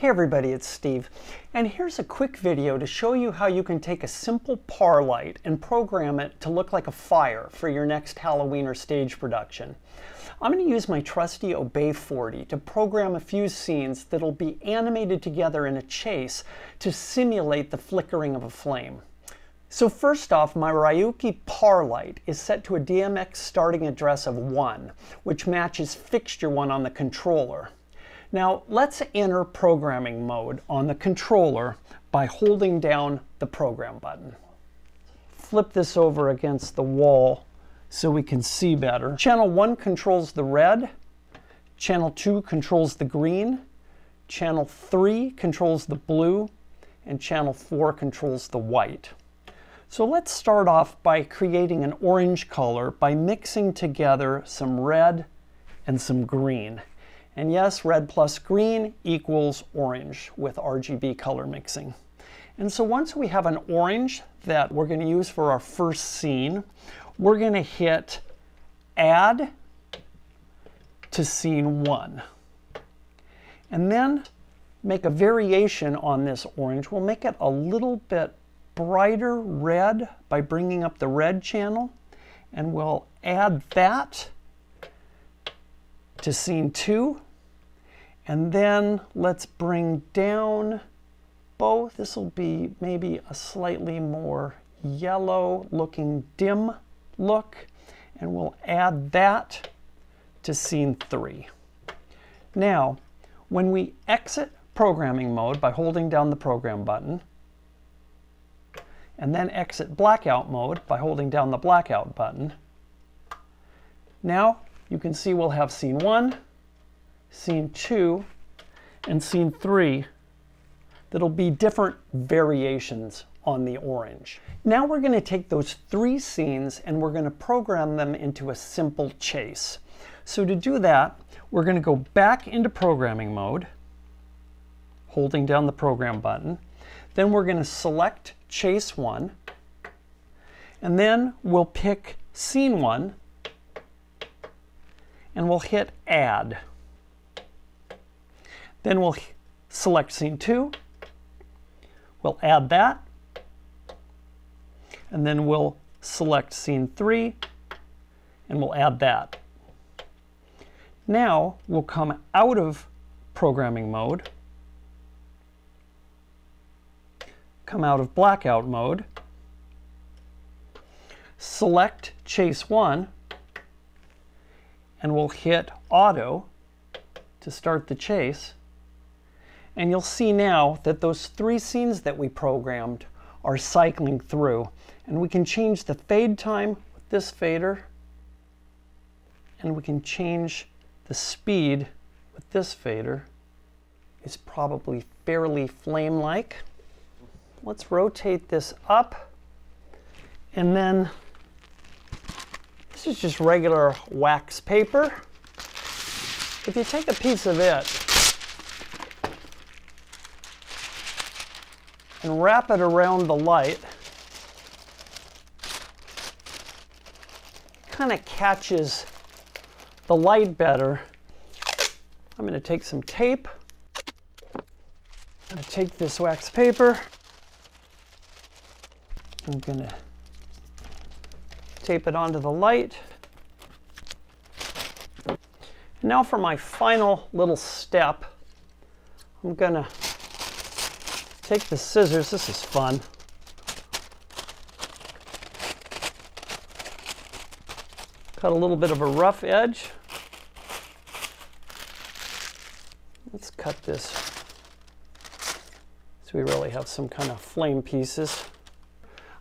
Hey everybody, it's Steve, and here's a quick video to show you how you can take a simple par light and program it to look like a fire for your next Halloween or stage production. I'm going to use my trusty Obey 40 to program a few scenes that'll be animated together in a chase to simulate the flickering of a flame. So first off, my Riukoe par light is set to a DMX starting address of 1, which matches fixture 1 on the controller. Now let's enter programming mode on the controller by holding down the program button. Flip this over against the wall so we can see better. Channel 1 controls the red, Channel 2 controls the green, Channel 3 controls the blue, and Channel 4 controls the white. So let's start off by creating an orange color by mixing together some red and some green. And yes, red plus green equals orange with RGB color mixing. And so once we have an orange that we're going to use for our first scene, we're going to hit Add to Scene 1. And then make a variation on this orange. We'll make it a little bit brighter red by bringing up the red channel. And we'll add that to Scene 2. And then let's bring down both. This will be maybe a slightly more yellow looking dim look. And we'll add that to Scene 3. Now, when we exit programming mode by holding down the program button, and then exit blackout mode by holding down the blackout button, now you can see we'll have Scene 1, Scene 2, and Scene 3 that'll be different variations on the orange. Now we're going to take those 3 scenes and we're going to program them into a simple chase. So to do that, we're going to go back into programming mode, holding down the program button. Then we're going to select Chase 1, and then we'll pick Scene 1, and we'll hit Add. Then we'll select Scene 2, we'll add that, and then we'll select Scene 3, and we'll add that. Now we'll come out of programming mode, come out of blackout mode, select Chase 1, and we'll hit Auto to start the chase. And you'll see now that those 3 scenes that we programmed are cycling through. And we can change the fade time with this fader. And we can change the speed with this fader. It's probably fairly flame-like. Let's rotate this up. And then this is just regular wax paper. If you take a piece of it and wrap it around the light, it kind of catches the light better. I'm going to take some tape. I'm going to take this wax paper. I'm going to tape it onto the light. Now for my final little step, I'm going to take the scissors. This is fun. Cut a little bit of a rough edge. Let's cut this so we really have some kind of flame pieces.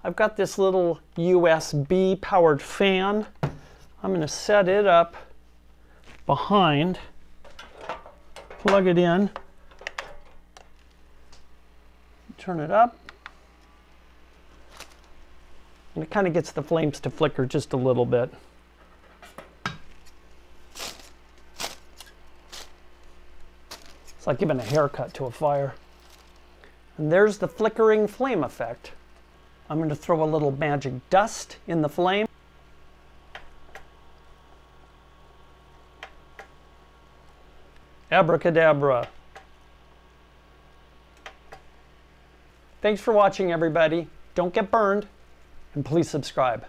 I've got this little USB powered fan. I'm going to set it up behind, plug it in, turn it up, and it kind of gets the flames to flicker just a little bit. It's like giving a haircut to a fire. And there's the flickering flame effect. I'm going to throw a little magic dust in the flame. Abracadabra. Thanks for watching, everybody. Don't get burned, and please subscribe.